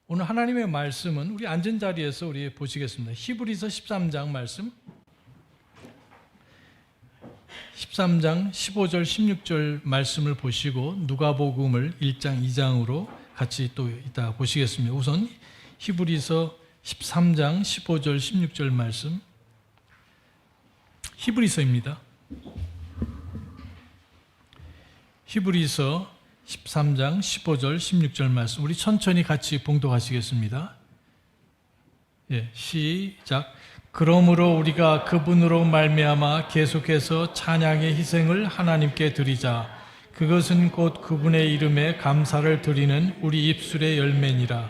오늘 하나님의 말씀은 우리 앉은 자리에서 우리 보시겠습니다. 히브리서 13장 말씀 13장 15절 16절 말씀을 보시고 누가복음을 1장 2장으로 같이 또 이따 보시겠습니다. 우선 히브리서 13장 15절 16절 말씀 히브리서입니다. 히브리서 13장 15절 16절 말씀 우리 천천히 같이 봉독하시겠습니다. 시작. 그러므로 우리가 그분으로 말미암아 계속해서 찬양의 희생을 하나님께 드리자. 그것은 곧 그분의 이름에 감사를 드리는 우리 입술의 열매니라.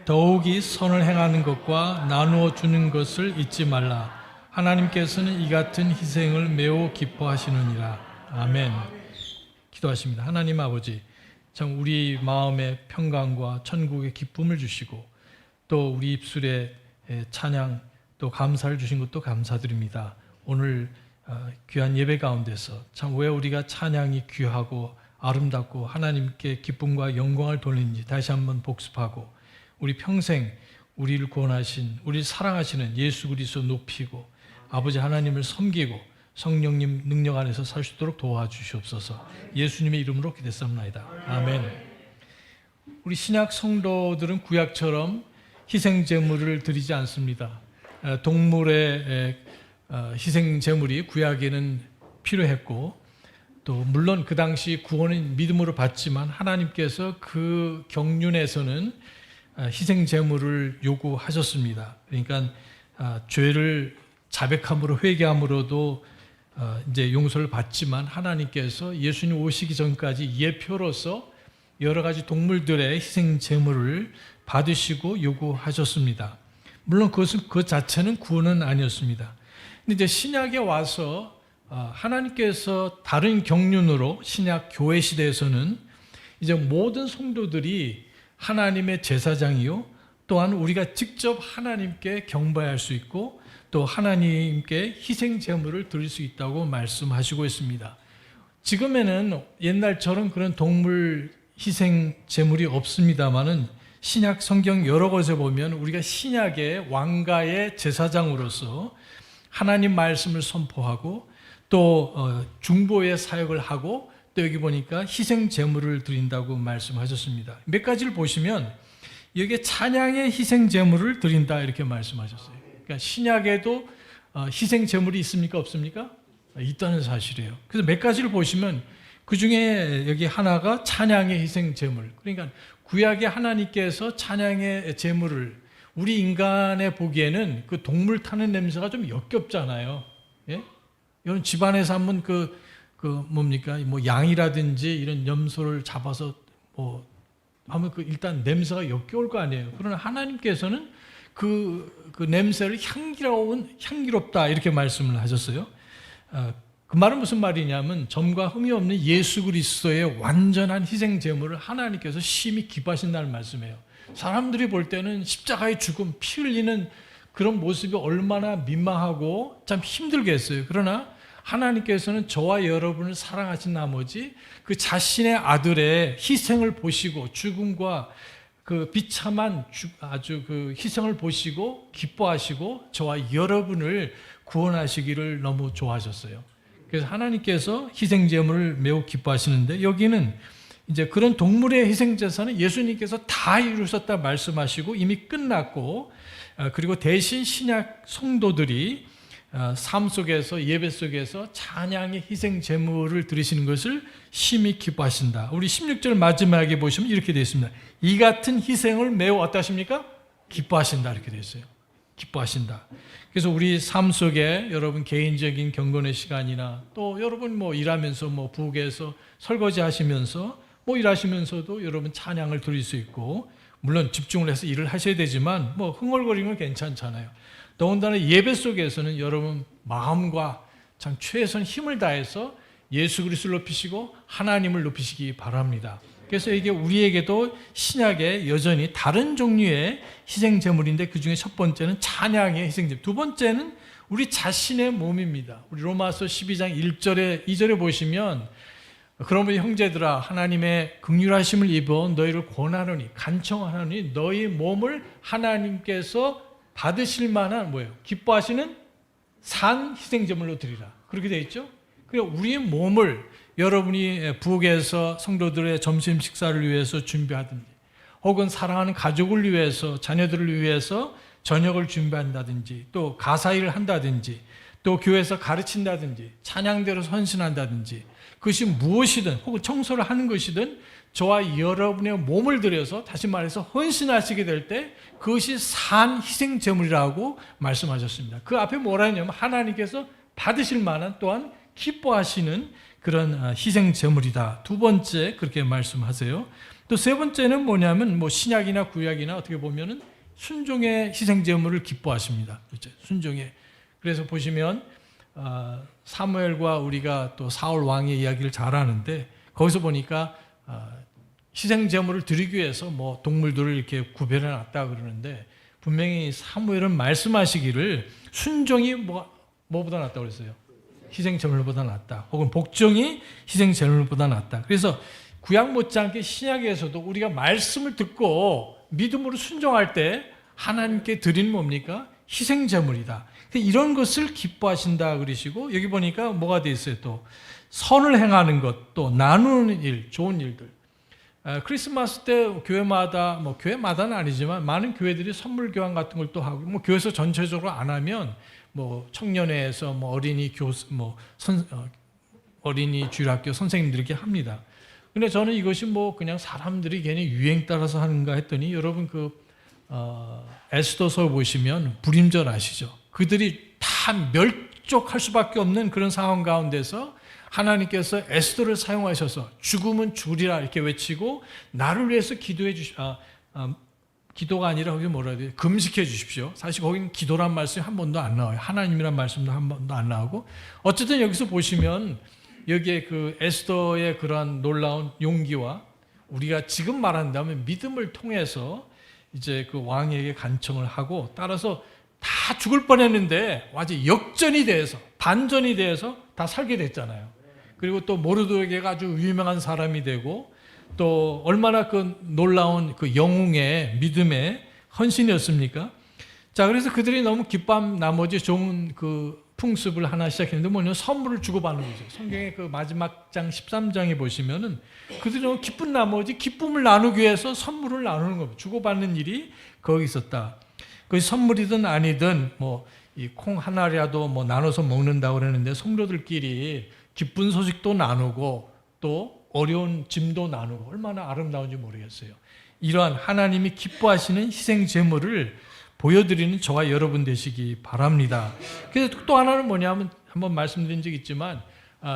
더욱이 선을 행하는 것과 나누어 주는 것을 잊지 말라. 하나님께서는 이 같은 희생을 매우 기뻐하시느니라. 아멘. 기도하십니다. 하나님 아버지, 참 우리 마음의 평강과 천국의 기쁨을 주시고 또 우리 입술에 찬양 또 감사를 주신 것도 감사드립니다. 오늘 귀한 예배 가운데서 참 왜 우리가 찬양이 귀하고 아름답고 하나님께 기쁨과 영광을 돌리는지 다시 한번 복습하고 우리 평생 우리를 구원하신 우리를 사랑하시는 예수 그리스도 높이고 아버지 하나님을 섬기고 성령님 능력 안에서 살 수 있도록 도와주시옵소서. 예수님의 이름으로 기도했사옵나이다. 아멘. 우리 신약 성도들은 구약처럼 희생 제물을 드리지 않습니다. 동물의 희생 제물이 구약에는 필요했고 또 물론 그 당시 구원은 믿음으로 받지만 하나님께서 그 경륜에서는 희생 제물을 요구하셨습니다. 그러니까 죄를 자백함으로 회개함으로도 이제 용서를 받지만 하나님께서 예수님 오시기 전까지 예표로서 여러 가지 동물들의 희생 제물을 받으시고 요구하셨습니다. 물론 그것은 그 자체는 구원은 아니었습니다. 근데 이제 신약에 와서 하나님께서 다른 경륜으로 신약 교회 시대에서는 이제 모든 성도들이 하나님의 제사장이요 또한 우리가 직접 하나님께 경배할 수 있고 또 하나님께 희생 제물을 드릴 수 있다고 말씀하시고 있습니다. 지금에는 옛날처럼 그런 동물 희생 제물이 없습니다만은 신약 성경 여러 곳에 보면 우리가 신약의 왕가의 제사장으로서 하나님 말씀을 선포하고 또 중보의 사역을 하고 또 여기 보니까 희생 제물을 드린다고 말씀하셨습니다. 몇 가지를 보시면 여기에 찬양의 희생 제물을 드린다 이렇게 말씀하셨어요. 그러니까 신약에도 희생 제물이 있습니까? 없습니까? 있다는 사실이에요. 그래서 몇 가지를 보시면 그 중에 여기 하나가 찬양의 희생 제물. 그러니까 구약의 하나님께서 찬양의 제물을 우리 인간의 보기에는 그 동물 타는 냄새가 좀 역겹잖아요. 예? 이런 집안에서 한번 뭡니까? 뭐 양이라든지 이런 염소를 잡아서 뭐 하면 일단 냄새가 역겨울 거 아니에요. 그러나 하나님께서는 그 냄새를 향기롭다 이렇게 말씀을 하셨어요. 그 말은 무슨 말이냐면 점과 흠이 없는 예수 그리스도의 완전한 희생 제물을 하나님께서 심히 기뻐하신다는 말씀이에요. 사람들이 볼 때는 십자가의 죽음, 피 흘리는 그런 모습이 얼마나 민망하고 참 힘들겠어요. 그러나 하나님께서는 저와 여러분을 사랑하신 나머지 그 자신의 아들의 희생을 보시고 죽음과 그 비참한 아주 그 희생을 보시고 기뻐하시고 저와 여러분을 구원하시기를 너무 좋아하셨어요. 그래서 하나님께서 희생 제물을 매우 기뻐하시는데 여기는 이제 그런 동물의 희생 제사는 예수님께서 다 이루셨다 말씀하시고 이미 끝났고 그리고 대신 신약 성도들이 삶 속에서 예배 속에서 찬양의 희생 제물을 드리시는 것을 심히 기뻐하신다. 우리 16절 마지막에 보시면 이렇게 되어 있습니다. 이 같은 희생을 매우 어떠십니까? 기뻐하신다 이렇게 되어 있어요. 기뻐하신다. 그래서 우리 삶 속에 여러분 개인적인 경건의 시간이나 또 여러분 뭐 일하면서 뭐 부엌에서 설거지 하시면서 뭐 일하시면서도 여러분 찬양을 드릴 수 있고 물론 집중을 해서 일을 하셔야 되지만 뭐 흥얼거리면 괜찮잖아요. 더군다나 예배 속에서는 여러분 마음과 참 최선 힘을 다해서 예수 그리스도를 높이시고 하나님을 높이시기 바랍니다. 그래서 이게 우리에게도 신약에 여전히 다른 종류의 희생 제물인데 그 중에 첫 번째는 찬양의 희생 제물, 두 번째는 우리 자신의 몸입니다. 우리 로마서 12장 1절에 2절에 보시면 그러면 형제들아 하나님의 긍휼하심을 입어 너희를 권하노니 간청하노니 너희 몸을 하나님께서 받으실 만한 뭐예요? 기뻐하시는 산 희생제물로 드리라. 그렇게 되어 있죠. 그러니까 우리의 몸을 여러분이 부엌에서 성도들의 점심 식사를 위해서 준비하든지 혹은 사랑하는 가족을 위해서 자녀들을 위해서 저녁을 준비한다든지 또 가사일을 한다든지 또 교회에서 가르친다든지 찬양대로 헌신한다든지 그것이 무엇이든 혹은 청소를 하는 것이든 저와 여러분의 몸을 들여서 다시 말해서 헌신하시게 될 때 그것이 산 희생제물이라고 말씀하셨습니다. 그 앞에 뭐라 했냐면 하나님께서 받으실 만한 또한 기뻐하시는 그런 희생제물이다. 두 번째 그렇게 말씀하세요. 또 세 번째는 뭐냐면 뭐 신약이나 구약이나 어떻게 보면은 순종의 희생제물을 기뻐하십니다. 순종의. 그래서 보시면 사무엘과 우리가 또 사울 왕의 이야기를 잘 아는데 거기서 보니까 희생제물을 드리기 위해서 뭐 동물들을 이렇게 구별해 놨다 그러는데 분명히 사무엘은 말씀하시기를 순종이 뭐보다 낫다고 그랬어요. 희생제물보다 낫다. 혹은 복종이 희생제물보다 낫다. 그래서 구약 못지않게 신약에서도 우리가 말씀을 듣고 믿음으로 순종할 때 하나님께 드리는 뭡니까? 희생제물이다. 이런 것을 기뻐하신다 그러시고 여기 보니까 뭐가 돼 있어요? 또 선을 행하는 것, 또 나누는 일, 좋은 일들. 크리스마스 때 교회마다 뭐 교회마다는 아니지만 많은 교회들이 선물 교환 같은 걸 또 하고 뭐 교회에서 전체적으로 안 하면 뭐 청년회에서 뭐 어린이 교수 어린이 주일학교 선생님들에게 합니다. 근데 저는 이것이 뭐 그냥 사람들이 괜히 유행 따라서 하는가 했더니 여러분 에스더서 보시면 불임절 아시죠? 그들이 다 멸족할 수밖에 없는 그런 상황 가운데서 하나님께서 에스더를 사용하셔서 죽으면 죽으리라 이렇게 외치고 나를 위해서 기도해 기도가 아니라 거기 뭐라 해야 돼요? 금식해 주십시오. 사실 거기는 기도란 말씀이 한 번도 안 나와요. 하나님이란 말씀도 한 번도 안 나오고 어쨌든 여기서 보시면 여기에 그 에스더의 그러한 놀라운 용기와 우리가 지금 말한다면 믿음을 통해서 이제 그 왕에게 간청을 하고 따라서 다 죽을 뻔했는데 완전 역전이 돼서 반전이 돼서 다 살게 됐잖아요. 그리고 또 모르드게가 아주 유명한 사람이 되고 또 얼마나 그 놀라운 그 영웅의 믿음의 헌신이었습니까? 자, 그래서 그들이 너무 기뻐한 나머지 좋은 그 풍습을 하나 시작했는데 뭐냐면 선물을 주고받는 거죠. 성경의 그 마지막 장 13장에 보시면은 그들이 너무 기쁜 나머지 기쁨을 나누기 위해서 선물을 나누는 겁니다. 주고받는 일이 거기 있었다. 그것이 선물이든 아니든 뭐 이 콩 하나라도 뭐 나눠서 먹는다고 그러는데 성도들끼리 기쁜 소식도 나누고 또 어려운 짐도 나누고 얼마나 아름다운지 모르겠어요. 이러한 하나님이 기뻐하시는 희생 제물을 보여드리는 저와 여러분 되시기 바랍니다. 그래서 또 하나는 뭐냐면 한번 말씀드린 적 있지만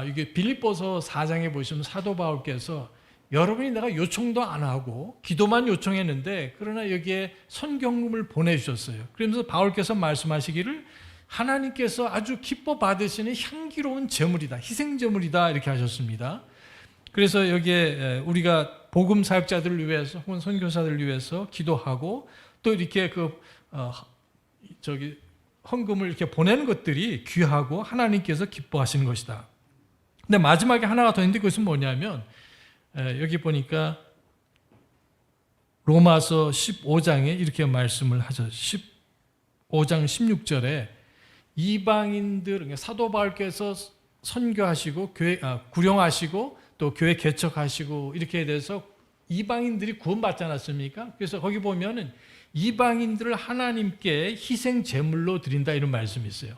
이게 빌립보서 4장에 보시면 사도 바울께서 여러분이 내가 요청도 안 하고 기도만 요청했는데 그러나 여기에 선경금을 보내주셨어요. 그러면서 바울께서 말씀하시기를 하나님께서 아주 기뻐 받으시는 향기로운 제물이다. 희생 제물이다 이렇게 하셨습니다. 그래서 여기에 우리가 복음 사역자들을 위해서 혹은 선교사들을 위해서 기도하고 또 이렇게 헌금을 이렇게 보내는 것들이 귀하고 하나님께서 기뻐하시는 것이다. 근데 마지막에 하나가 더 있는데 그것은 뭐냐면 여기 보니까 로마서 15장에 이렇게 말씀을 하죠. 15장 16절에 이방인들, 그러니까 사도 바울께서 선교하시고 구령하시고 또 교회 개척하시고 이렇게 돼서 이방인들이 구원받지 않았습니까? 그래서 거기 보면은 이방인들을 하나님께 희생 제물로 드린다 이런 말씀이 있어요.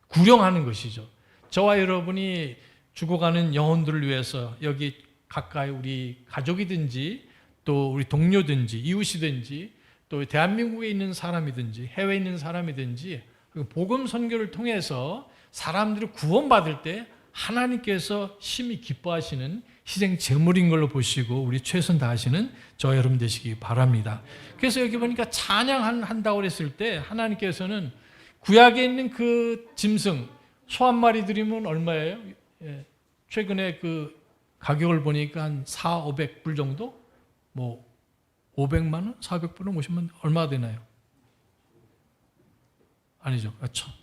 구령하는 것이죠. 저와 여러분이 죽어가는 영혼들을 위해서 여기 가까이 우리 가족이든지 또 우리 동료든지 이웃이든지 또 대한민국에 있는 사람이든지 해외에 있는 사람이든지 복음 선교를 통해서 사람들이 구원받을 때 하나님께서 심히 기뻐하시는 희생 제물인 걸로 보시고 우리 최선 다하시는 저 여러분 되시기 바랍니다. 그래서 여기 보니까 찬양한다고 그랬을 때 하나님께서는 구약에 있는 그 짐승 소 한 마리 드리면 얼마예요? 최근에 그 가격을 보니까 한 400-500불 정도? 뭐 500만 원? 400불은 50만 원? 얼마 되나요? 아니죠.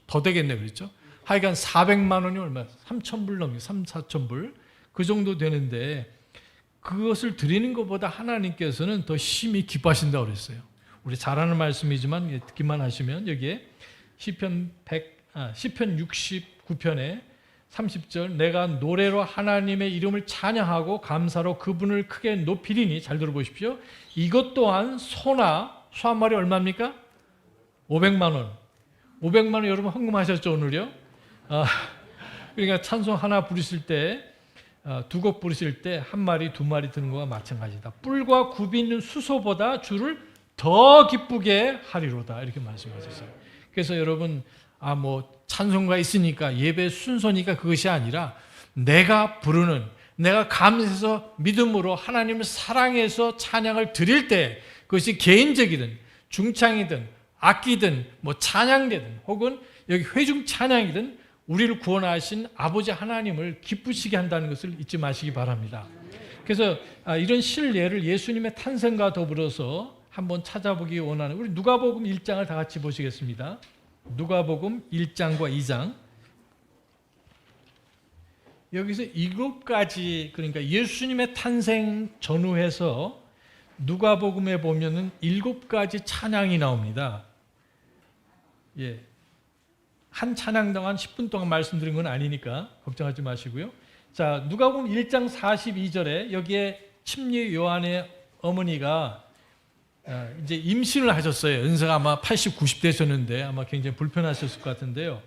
더 되겠네 그랬죠? 하여간 400만 원이 얼마? 3,000불 넘게 3,4,000불. 그 정도 되는데 그것을 드리는 것보다 하나님께서는 더 심히 기뻐하신다고 그랬어요. 우리 잘 아는 말씀이지만 듣기만 하시면 여기에 시편 69편에 30절 내가 노래로 하나님의 이름을 찬양하고 감사로 그분을 크게 높이리니 잘 들어보십시오. 이것 또한 소나 소 한 마리 얼마입니까? 500만 원. 500만 원 여러분 헌금하셨죠 오늘요? 그러니까 찬송 하나 부르실 때 두 곡 부르실 때 한 마리 두 마리 드는 거와 마찬가지다. 뿔과 굽이 있는 수소보다 주를 더 기쁘게 하리로다 이렇게 말씀하셨어요. 그래서 여러분 찬송가 있으니까 예배 순서니까 그것이 아니라 내가 부르는 내가 감사해서 믿음으로 하나님을 사랑해서 찬양을 드릴 때 그것이 개인적이든 중창이든 악기든 찬양되든 혹은 여기 회중 찬양이든 우리를 구원하신 아버지 하나님을 기쁘시게 한다는 것을 잊지 마시기 바랍니다. 그래서 이런 실례를 예수님의 탄생과 더불어서 한번 찾아보기 원하는 우리 누가복음 1장을 다 같이 보시겠습니다. 누가복음 1장과 2장 여기서 7가지 그러니까 예수님의 탄생 전후해서 누가복음에 보면은 7가지 찬양이 나옵니다. 예. 한 찬양당 한 10분 동안 말씀드린 건 아니니까 걱정하지 마시고요. 자, 누가복음 1장 42절에 여기에 침례 요한의 어머니가 이제 임신을 하셨어요. 연세가 아마 80, 90 되셨는데 아마 굉장히 불편하셨을 것 같은데요.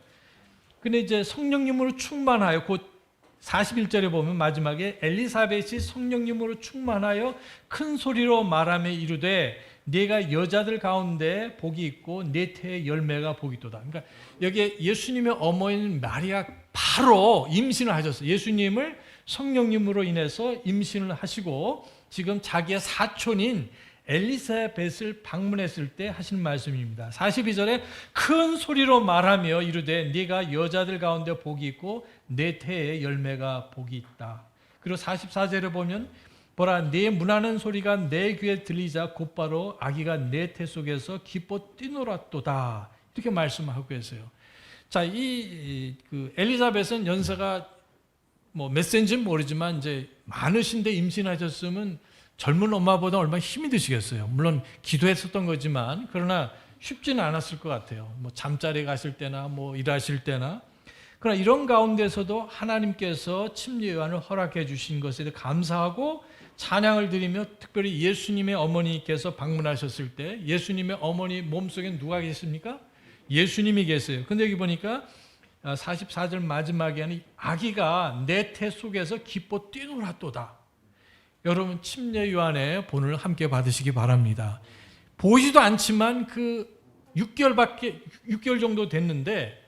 근데 이제 성령님으로 충만하여 곧 41절에 보면 마지막에 엘리사벳이 성령님으로 충만하여 큰 소리로 말하며 이르되 네가 여자들 가운데 복이 있고 네 태의 열매가 복이 있도다. 그러니까 여기에 예수님의 어머니인 마리아 바로 임신을 하셨어요. 예수님을 성령님으로 인해서 임신을 하시고 지금 자기의 사촌인 엘리사벳을 방문했을 때 하신 말씀입니다. 42절에 큰 소리로 말하며 이르되 네가 여자들 가운데 복이 있고 네 태의 열매가 복이 있다. 그리고 44절에 보면 보라 네 문하는 소리가 내 귀에 들리자 곧바로 아기가 내 태 속에서 기뻐 뛰놀았도다. 이렇게 말씀하고 계세요. 자, 그 엘리사벳은 연세가 몇 세인지는 모르지만 이제 많으신데 임신하셨으면 젊은 엄마보다 얼마나 힘이 드시겠어요. 물론 기도했었던 거지만 그러나 쉽지는 않았을 것 같아요. 잠자리 가실 때나 일하실 때나. 그러나 이런 가운데서도 하나님께서 침례 요한을 허락해 주신 것에 대해 감사하고 찬양을 드리며 특별히 예수님의 어머니께서 방문하셨을 때 예수님의 어머니 몸속에 누가 계십니까? 예수님이 계세요. 근데 여기 보니까 44절 마지막에는 아기가 내 태 속에서 기뻐 뛰놀았도다. 여러분 침례 요한의 본을 함께 받으시기 바랍니다. 보이지도 않지만 그 6개월 정도 됐는데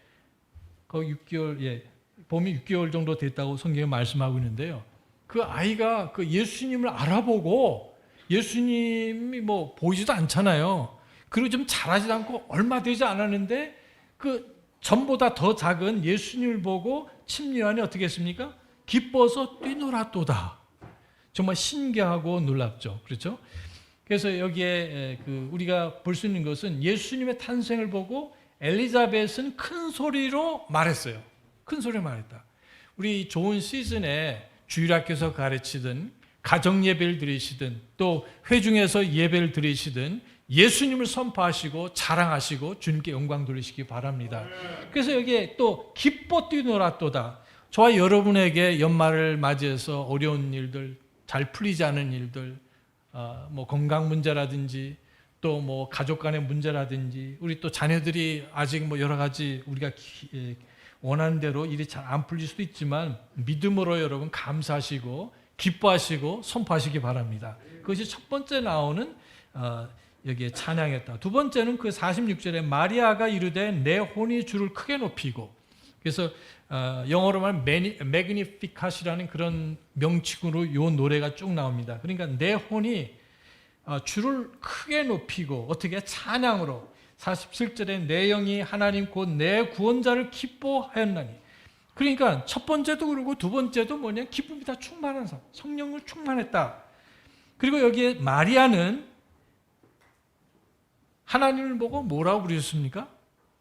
거기 6개월 보면 6개월 정도 됐다고 성경에 말씀하고 있는데요. 그 아이가 그 예수님을 알아보고 예수님이 보이지도 않잖아요. 그리고 좀 자라지도 않고 얼마 되지 않았는데 그 전보다 더 작은 예수님을 보고 침례 요한이 어떻게 했습니까? 기뻐서 뛰놀았도다. 정말 신기하고 놀랍죠. 그렇죠? 그래서 여기에 우리가 볼 수 있는 것은 예수님의 탄생을 보고 엘리자벳은 큰 소리로 말했어요. 큰 소리로 말했다. 우리 좋은 시즌에 주일학교에서 가르치든 가정 예배를 드리시든 또 회중에서 예배를 드리시든 예수님을 선포하시고 자랑하시고 주님께 영광 돌리시기 바랍니다. 그래서 여기에 또 기뻐 뛰놀았도다. 저와 여러분에게 연말을 맞이해서 어려운 일들 잘 풀리지 않은 일들, 건강 문제라든지 또 가족 간의 문제라든지 우리 또 자녀들이 아직 여러 가지 우리가 원하는 대로 일이 잘 안 풀릴 수도 있지만 믿음으로 여러분 감사하시고 기뻐하시고 선포하시기 바랍니다. 그것이 첫 번째 나오는 여기에 찬양했다. 두 번째는 그 46절에 마리아가 이르되 내 혼이 주를 크게 높이고 그래서 영어로 말하면 magnificat이라는 그런 명칭으로 이 노래가 쭉 나옵니다. 그러니까 내 혼이 주를 크게 높이고 어떻게 찬양으로 47절에 내 영이 하나님 곧 내 구원자를 기뻐하였나니 그러니까 첫 번째도 그러고 두 번째도 기쁨이 다 충만한 사람 성령을 충만했다. 그리고 여기에 마리아는 하나님을 보고 뭐라고 부르셨습니까?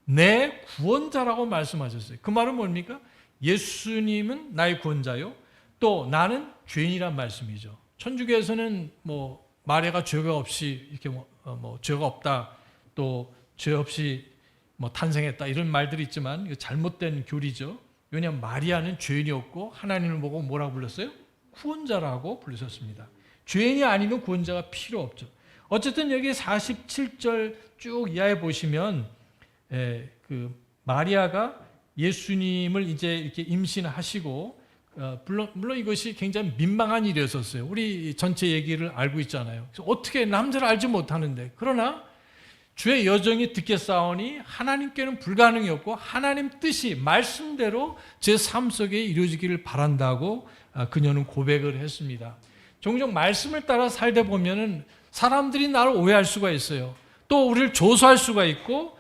내 구원자라고 말씀하셨어요. 그 말은 뭡니까? 예수님은 나의 구원자요. 또 나는 죄인이란 말씀이죠. 천주교에서는 마리아가 죄가 없이 이렇게 죄가 없다, 또 죄 없이 탄생했다 이런 말들이 있지만 이거 잘못된 교리죠. 왜냐하면 마리아는 죄인이었고 하나님을 보고 뭐라고 불렀어요? 구원자라고 부르셨습니다. 죄인이 아니면 구원자가 필요 없죠. 어쨌든 여기 47절 쭉 이하에 보시면 그 마리아가 예수님을 이제 이렇게 임신하시고 물론 이것이 굉장히 민망한 일이었었어요. 우리 전체 얘기를 알고 있잖아요. 그래서 어떻게 남자를 알지 못하는데, 그러나 주의 여정이 듣겠사오니 하나님께는 불가능이 없고 하나님 뜻이 말씀대로 제 삶 속에 이루어지기를 바란다고 그녀는 고백을 했습니다. 종종 말씀을 따라 살다 보면은 사람들이 나를 오해할 수가 있어요. 또 우리를 조소할 수가 있고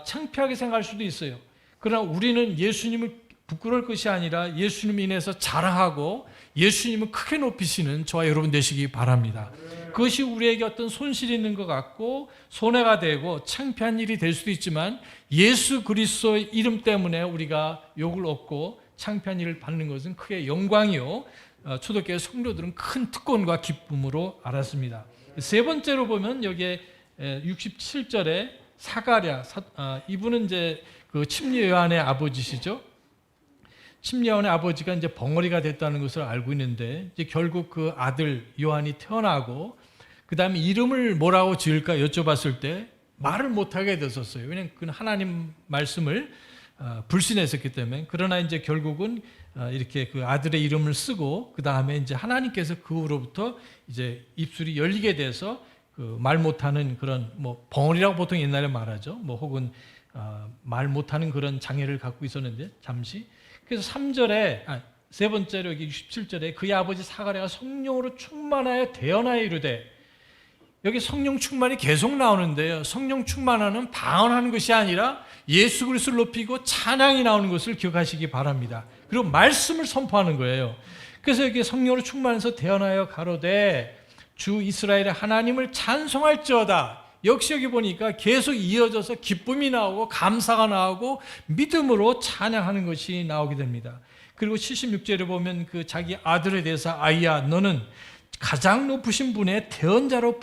창피하게 생각할 수도 있어요. 그러나 우리는 예수님을 부끄러울 것이 아니라 예수님 인해서 자랑하고 예수님을 크게 높이시는 저와 여러분 되시기 바랍니다. 그것이 우리에게 어떤 손실이 있는 것 같고 손해가 되고 창피한 일이 될 수도 있지만 예수 그리스도의 이름 때문에 우리가 욕을 얻고 창피한 일을 받는 것은 크게 영광이요, 초대교회 성도들은 큰 특권과 기쁨으로 알았습니다. 세 번째로 보면 여기에 67절에 사가랴, 이분은 이제 그 침례 요한의 아버지시죠. 침례 요한의 아버지가 이제 벙어리가 됐다는 것을 알고 있는데 이제 결국 그 아들 요한이 태어나고 그 다음에 이름을 뭐라고 지을까 여쭤봤을 때 말을 못하게 됐었어요. 왜냐하면 그는 하나님 말씀을 불신했었기 때문에. 그러나 이제 결국은 이렇게 그 아들의 이름을 쓰고 그 다음에 이제 하나님께서 그 후로부터 이제 입술이 열리게 돼서 그 말 못하는 그런 벙어리라고 보통 옛날에 말하죠. 혹은 말 못하는 그런 장애를 갖고 있었는데 잠시. 그래서 3절에 세 번째로 여기 67절에 그의 아버지 사가랴가 성령으로 충만하여 대언하여 이르되, 여기 성령 충만이 계속 나오는데요. 성령 충만하는 방언하는 것이 아니라 예수 그리스도를 높이고 찬양이 나오는 것을 기억하시기 바랍니다. 그리고 말씀을 선포하는 거예요. 그래서 여기 성령으로 충만해서 대언하여 가로되 주 이스라엘의 하나님을 찬송할지어다. 역시 여기 보니까 계속 이어져서 기쁨이 나오고 감사가 나오고 믿음으로 찬양하는 것이 나오게 됩니다. 그리고 76절에 보면 그 자기 아들에 대해서 아이야 너는 가장 높으신 분의 대언자로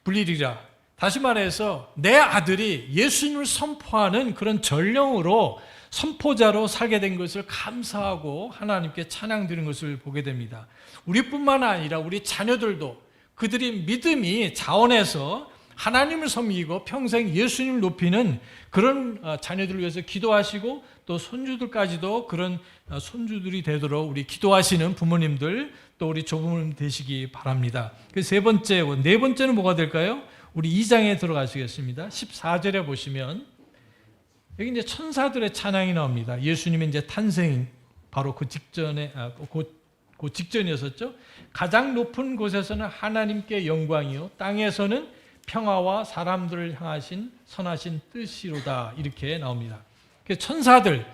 불리리라. 다시 말해서 내 아들이 예수님을 선포하는 그런 전령으로 선포자로 살게 된 것을 감사하고 하나님께 찬양 드리는 것을 보게 됩니다. 우리뿐만 아니라 우리 자녀들도 그들이 믿음이 자원해서 하나님을 섬기고 평생 예수님을 높이는 그런 자녀들을 위해서 기도하시고 또 손주들까지도 그런 손주들이 되도록 우리 기도하시는 부모님들 또 우리 조부모님 되시기 바랍니다. 그 세 번째, 네 번째는 뭐가 될까요? 우리 2장에 들어가시겠습니다. 14절에 보시면 여기 이제 천사들의 찬양이 나옵니다. 예수님의 이제 탄생 바로 그 직전에 그 직전이었었죠. 가장 높은 곳에서는 하나님께 영광이요 땅에서는 평화와 사람들을 향하신 선하신 뜻이로다 이렇게 나옵니다. 천사들,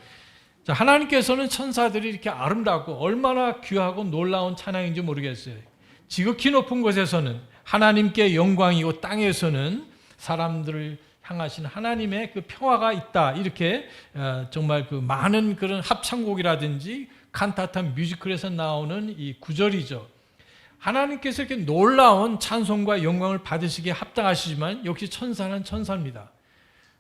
하나님께서는 천사들이 이렇게 아름답고 얼마나 귀하고 놀라운 찬양인지 모르겠어요. 지극히 높은 곳에서는 하나님께 영광이고 땅에서는 사람들을 향하신 하나님의 그 평화가 있다 이렇게 정말 그 많은 그런 합창곡이라든지 칸타타 뮤지컬에서 나오는 이 구절이죠. 하나님께서 이렇게 놀라운 찬송과 영광을 받으시기에 합당하시지만 역시 천사는 천사입니다.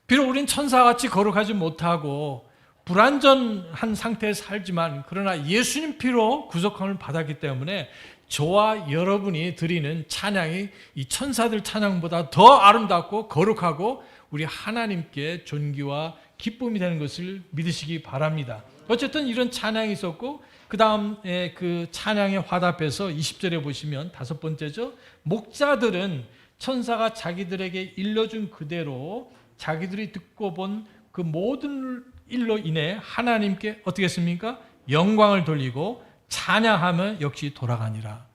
비록 우린 천사같이 거룩하지 못하고 불완전한 상태에서 살지만 그러나 예수님 피로 구속함을 받았기 때문에 저와 여러분이 드리는 찬양이 이 천사들 찬양보다 더 아름답고 거룩하고 우리 하나님께 존귀와 기쁨이 되는 것을 믿으시기 바랍니다. 어쨌든 이런 찬양이 있었고 그 다음에 그 찬양의 화답에서 20절에 보시면 다섯 번째죠. 목자들은 천사가 자기들에게 일러준 그대로 자기들이 듣고 본 그 모든 일로 인해 하나님께 어떻게 했습니까? 영광을 돌리고 찬양하며 역시 돌아가니라.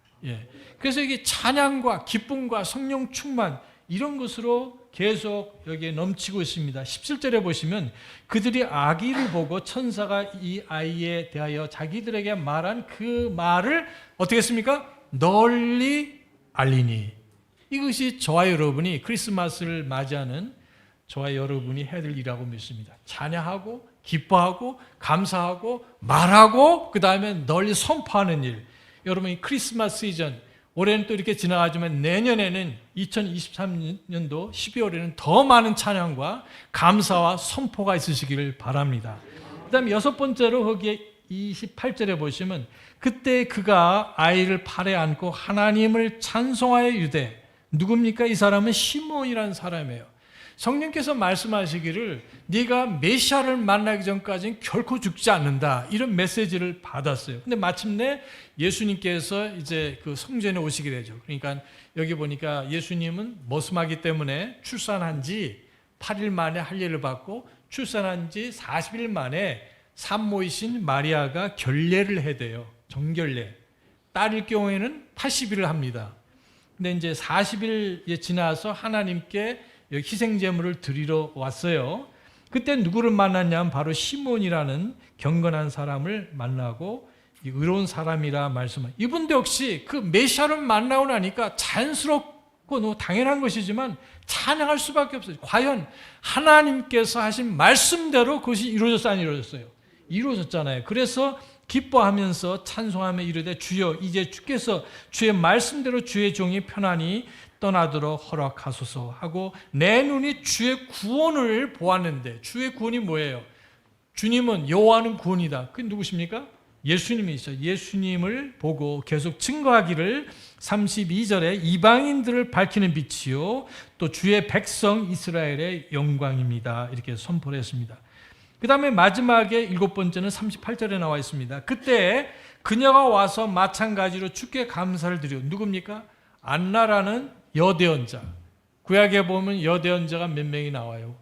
그래서 이게 찬양과 기쁨과 성령 충만 이런 것으로 계속 여기에 넘치고 있습니다. 17절에 보시면 그들이 아기를 보고 천사가 이 아이에 대하여 자기들에게 말한 그 말을 어떻게 했습니까? 널리 알리니. 이것이 저와 여러분이 크리스마스를 맞이하는 저와 여러분이 해야 될 일이라고 믿습니다. 찬양하고 기뻐하고 감사하고 말하고 그 다음에 널리 선포하는 일. 여러분 이 크리스마스 시즌 올해는 또 이렇게 지나가지만 내년에는 2023년도 12월에는 더 많은 찬양과 감사와 선포가 있으시기를 바랍니다. 그 다음에 여섯 번째로 거기에 28절에 보시면 그때 그가 아이를 팔에 안고 하나님을 찬송하여 이르되 누굽니까? 이 사람은 시몬이라는 사람이에요. 성령께서 말씀하시기를 네가 메시아를 만나기 전까지는 결코 죽지 않는다 이런 메시지를 받았어요. 근데 마침내 예수님께서 이제 그 성전에 오시게 되죠. 그러니까 여기 보니까 예수님은 머슴하기 때문에 출산한 지 8일 만에 할례를 받고 출산한 지 40일 만에 산모이신 마리아가 결례를 해대요. 정결례. 딸일 경우에는 80일을 합니다. 근데 이제 40일 지나서 하나님께 희생제물을 드리러 왔어요. 그때 누구를 만났냐면 바로 시몬이라는 경건한 사람을 만나고 의로운 사람이라 말씀하셨어요. 이분도 역시 그 메시아를 만나고 나니까 자연스럽고 당연한 것이지만 찬양할 수밖에 없어요. 과연 하나님께서 하신 말씀대로 그것이 이루어졌어요? 안 이루어졌어요? 이루어졌잖아요. 그래서 기뻐하면서 찬송하며 이르되 주여 이제 주께서 주의 말씀대로 주의 종이 편안히 떠나도록 허락하소서 하고 내 눈이 주의 구원을 보았는데 주의 구원이 뭐예요? 주님은 여호와는 구원이다. 그게 누구십니까? 예수님이시죠. 예수님을 보고 계속 증거하기를 32절에 이방인들을 밝히는 빛이요 또 주의 백성 이스라엘의 영광입니다. 이렇게 선포를 했습니다. 그 다음에 마지막에 일곱 번째는 38절에 나와 있습니다. 그때 그녀가 와서 마찬가지로 주께 감사를 드려. 누굽니까? 안나라는 여대언자. 구약에 보면 여대언자가 몇 명이 나와요.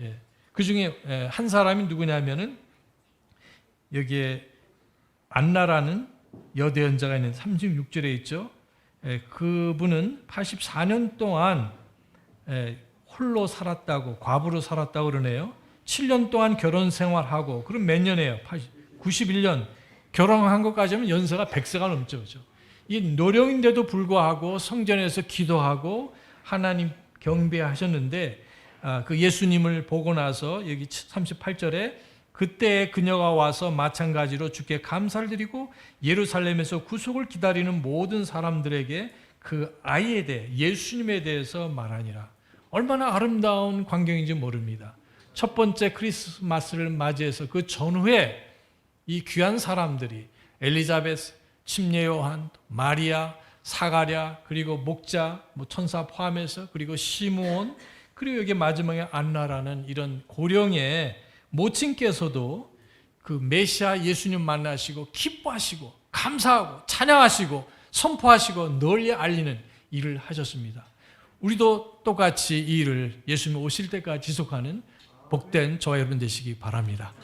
예. 그 중에 한 사람이 누구냐면은 여기에 안나라는 여대언자가 있는 36절에 있죠. 그분은 84년 동안 홀로 살았다고, 과부로 살았다고 그러네요. 7년 동안 결혼 생활하고, 그럼 몇 년이에요? 91년. 결혼한 것까지 하면 연세가 100세가 넘죠. 그렇죠? 이 노령인데도 불구하고 성전에서 기도하고 하나님 경배하셨는데 그 예수님을 보고 나서 여기 38절에 그때 그녀가 와서 마찬가지로 주께 감사를 드리고 예루살렘에서 구속을 기다리는 모든 사람들에게 그 아이에 대해 예수님에 대해서 말하니라. 얼마나 아름다운 광경인지 모릅니다. 첫 번째 크리스마스를 맞이해서 그 전후에 이 귀한 사람들이 엘리자베스, 침례 요한, 마리아, 사가랴, 그리고 목자, 천사 포함해서 그리고 시므온, 그리고 여기 마지막에 안나라는 이런 고령의 모친께서도 그 메시아 예수님 만나시고 기뻐하시고 감사하고 찬양하시고 선포하시고 널리 알리는 일을 하셨습니다. 우리도 똑같이 이 일을 예수님 오실 때까지 지속하는 복된 저와 여러분 되시기 바랍니다.